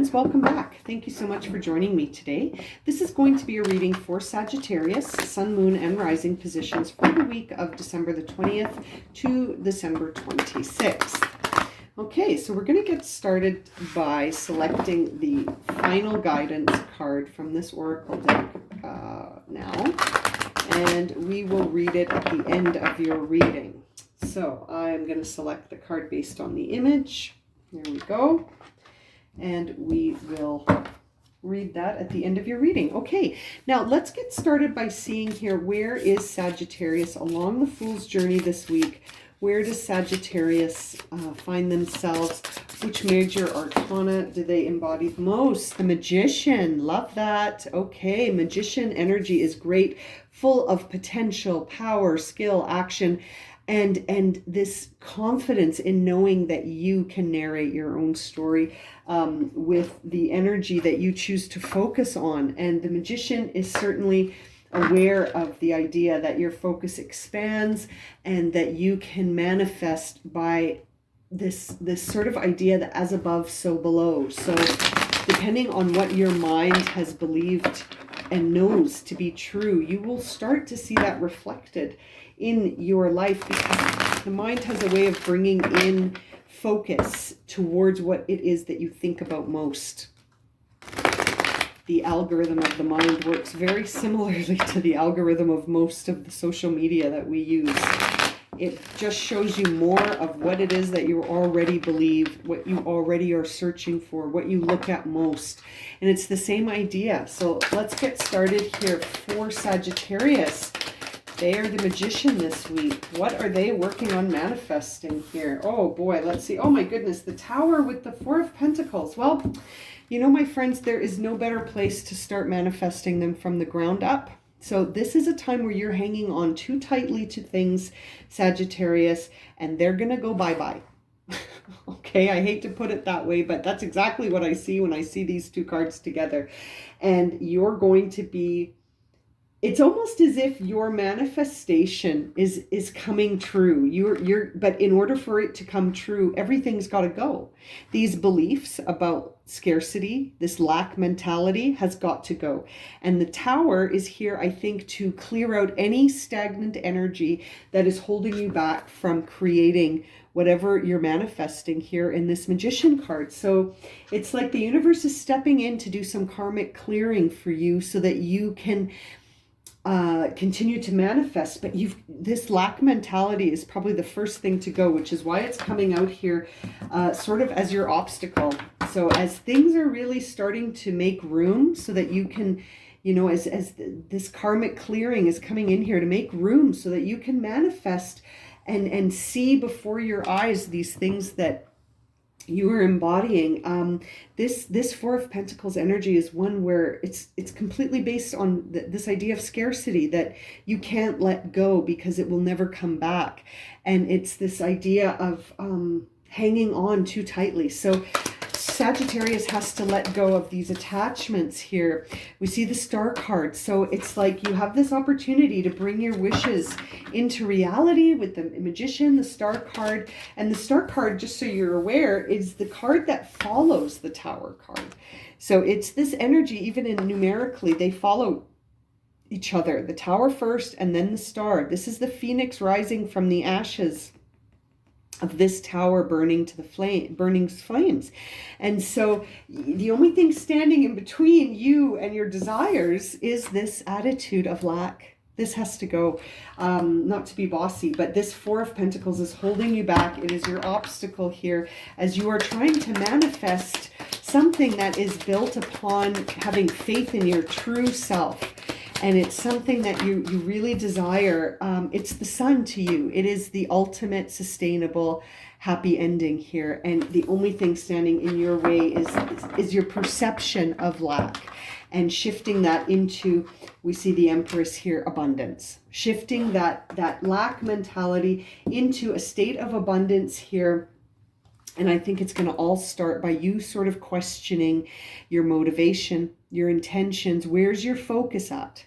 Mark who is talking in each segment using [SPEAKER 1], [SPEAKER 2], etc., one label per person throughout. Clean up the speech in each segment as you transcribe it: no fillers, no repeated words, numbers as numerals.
[SPEAKER 1] friends, welcome back. Thank you so much for joining me today. This is going to be a reading for Sagittarius, Sun, Moon, and Rising positions for the week of December the 20th to December 26th. Okay, so we're going to get started by selecting the final guidance card from this oracle deck now, and we will read it at the end of your reading. So I'm going to select the card based on the image. There we go. And we will read that at the end of your reading. Okay, now let's get started by seeing here, where is Sagittarius along the Fool's journey this week? Where does Sagittarius find themselves? Which major arcana do they embody the most? The Magician, love that. Okay, Magician energy is great, full of potential, power, skill, action, and this confidence in knowing that you can narrate your own story with the energy that you choose to focus on. And the Magician is certainly aware of the idea that your focus expands and that you can manifest by this sort of idea that as above, so below. So depending on what your mind has believed and knows to be true, you will start to see that reflected in your life, because the mind has a way of bringing in focus towards what it is that you think about most. The algorithm of the mind works very similarly to the algorithm of most of the social media that we use. It just shows you more of what it is that you already believe, what you already are searching for, what you look at most. And it's the same idea. So let's get started here for Sagittarius. They are the Magician this week. What are they working on manifesting here? Oh boy, let's see. Oh my goodness, the Tower with the Four of Pentacles. Well, you know, my friends, there is no better place to start manifesting them from the ground up. So this is a time where you're hanging on too tightly to things, Sagittarius, and they're going to go bye-bye. Okay, I hate to put it that way, but that's exactly what I see when I see these two cards together. And you're going to be, it's almost as if your manifestation is coming true. But in order for it to come true, everything's got to go. These beliefs about scarcity, this lack mentality has got to go. And the Tower is here, I think, to clear out any stagnant energy that is holding you back from creating whatever you're manifesting here in this Magician card. So it's like the universe is stepping in to do some karmic clearing for you so that you can continue to manifest. But this lack mentality is probably the first thing to go, which is why it's coming out here sort of as your obstacle. So as things are really starting to make room so that you can, you know, as this karmic clearing is coming in here to make room so that you can manifest and see before your eyes these things that you are embodying. This Four of Pentacles energy is one where it's completely based on this idea of scarcity that you can't let go because it will never come back. And it's this idea of hanging on too tightly. So Sagittarius has to let go of these attachments here. We see the Star card. So it's like you have this opportunity to bring your wishes into reality with the Magician, the Star card. And the Star card, just so you're aware, is the card that follows the Tower card. So it's this energy, even in numerically, they follow each other. The Tower first and then the Star. This is the Phoenix rising from the ashes of this Tower burning to the burning flames. And so the only thing standing in between you and your desires is this attitude of lack. This has to go. Not to be bossy, but this Four of Pentacles is holding you back. It is your obstacle here as you are trying to manifest something that is built upon having faith in your true self. And it's something that you really desire. It's the Sun to you. It is the ultimate sustainable, happy ending here. And the only thing standing in your way is your perception of lack. And shifting that into, we see the Empress here, abundance. Shifting that lack mentality into a state of abundance here. And I think it's going to all start by you sort of questioning your motivation, your intentions. Where's your focus at?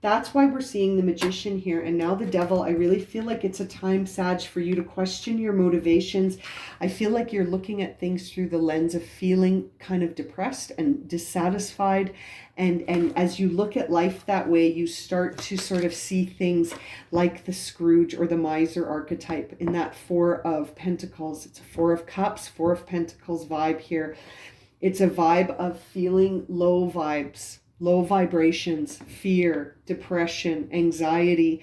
[SPEAKER 1] That's why we're seeing the Magician here. And now the Devil. I really feel like it's a time, Sag, for you to question your motivations. I feel like you're looking at things through the lens of feeling kind of depressed and dissatisfied. And as you look at life that way, you start to sort of see things like the Scrooge or the miser archetype in that Four of Pentacles. It's a Four of Cups, Four of Pentacles vibe here. It's a vibe of feeling low vibes, low vibrations, fear, depression, anxiety,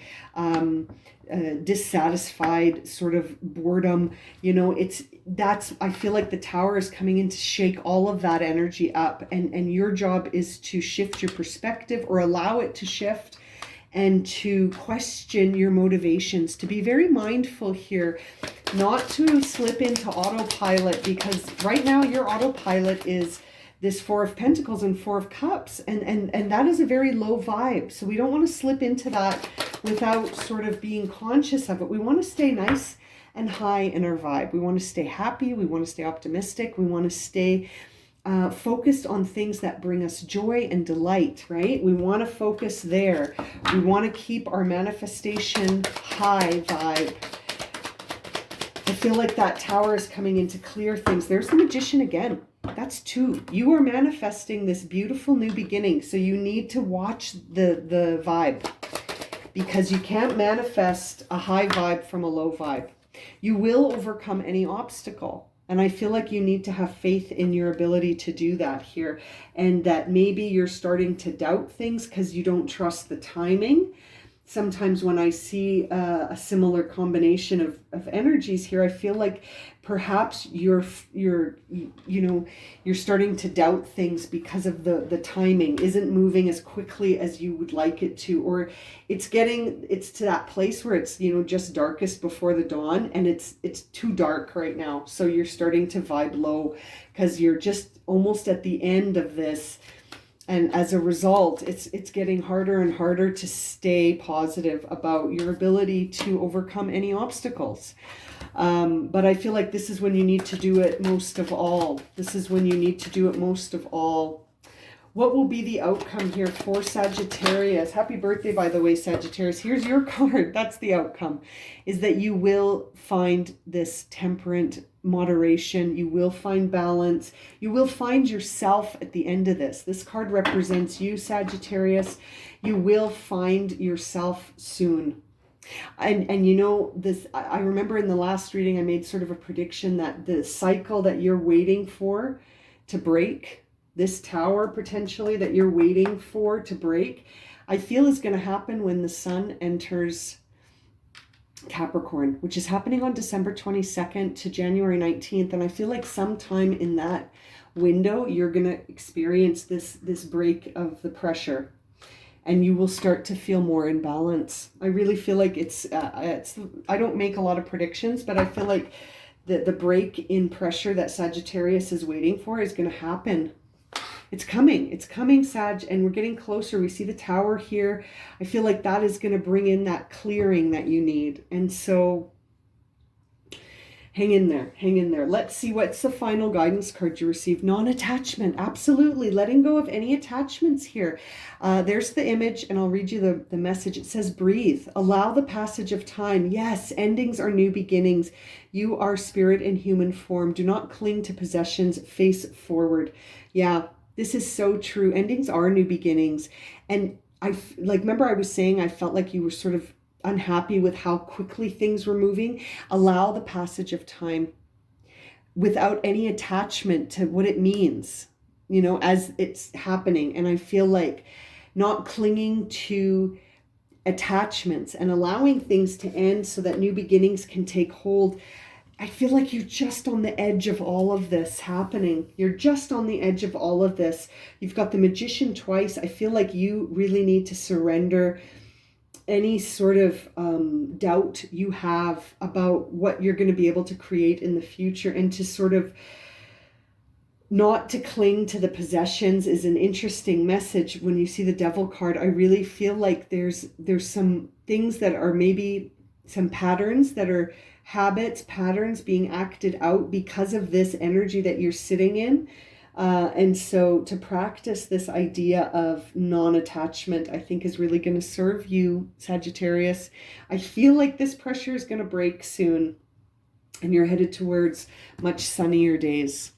[SPEAKER 1] dissatisfied, sort of boredom. You know, I feel like the Tower is coming in to shake all of that energy up. And your job is to shift your perspective, or allow it to shift, and to question your motivations, to be very mindful here, not to slip into autopilot, because right now your autopilot is this Four of Pentacles and Four of Cups, and that is a very low vibe. So we don't want to slip into that without sort of being conscious of it. We want to stay nice and high in our vibe. We want to stay happy. We want to stay optimistic. We want to stay focused on things that bring us joy and delight, right? We want to focus there. We want to keep our manifestation high vibe. I feel like that Tower is coming in to clear things. There's the Magician again. That's 2. You are manifesting this beautiful new beginning. So you need to watch the vibe, because you can't manifest a high vibe from a low vibe. You will overcome any obstacle. And I feel like you need to have faith in your ability to do that here. And that maybe you're starting to doubt things because you don't trust the timing. Sometimes when I see a similar combination of energies here, I feel like perhaps you're starting to doubt things because of the timing isn't moving as quickly as you would like it to, or it's to that place where it's, just darkest before the dawn, and it's too dark right now. So you're starting to vibe low because you're just almost at the end of this. And as a result, it's getting harder and harder to stay positive about your ability to overcome any obstacles. But I feel like this is when you need to do it most of all. This is when you need to do it most of all. What will be the outcome here for Sagittarius? Happy birthday, by the way, Sagittarius. Here's your card. That's the outcome, is that you will find this temperate moderation. You will find balance. You will find yourself at the end of this. This card represents you, Sagittarius. You will find yourself soon. And this, I remember in the last reading, I made sort of a prediction that the cycle that you're waiting for to break, this Tower potentially that you're waiting for to break, I feel is going to happen when the Sun enters Capricorn, which is happening on December 22nd to January 19th. And I feel like sometime in that window, you're going to experience this break of the pressure, and you will start to feel more in balance. I really feel like it's I don't make a lot of predictions, but I feel like the break in pressure that Sagittarius is waiting for is going to happen. It's coming, Sag, and we're getting closer. We see the Tower here. I feel like that is going to bring in that clearing that you need. And so hang in there. Let's see, what's the final guidance card you received? Non-attachment. Absolutely. Letting go of any attachments here. There's the image, and I'll read you the message. It says, breathe. Allow the passage of time. Yes, endings are new beginnings. You are spirit in human form. Do not cling to possessions. Face forward. Yeah. This is so true. Endings are new beginnings. And remember I was saying, I felt like you were sort of unhappy with how quickly things were moving. Allow the passage of time without any attachment to what it means, as it's happening. And I feel like not clinging to attachments and allowing things to end so that new beginnings can take hold. I feel like you're just on the edge of all of this happening. You're just on the edge of all of this. You've got the Magician twice. I feel like you really need to surrender any sort of doubt you have about what you're going to be able to create in the future, and to sort of not to cling to the possessions is an interesting message. When you see the Devil card, I really feel like there's some things that are maybe some patterns that are patterns being acted out because of this energy that you're sitting in. And so to practice this idea of non-attachment, I think is really going to serve you, Sagittarius. I feel like this pressure is going to break soon and you're headed towards much sunnier days.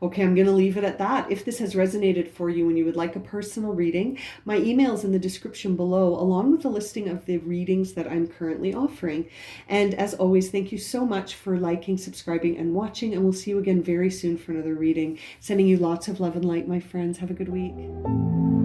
[SPEAKER 1] Okay, I'm going to leave it at that. If this has resonated for you and you would like a personal reading, my email is in the description below, along with a listing of the readings that I'm currently offering. And as always, thank you so much for liking, subscribing, and watching. And we'll see you again very soon for another reading. Sending you lots of love and light, my friends. Have a good week.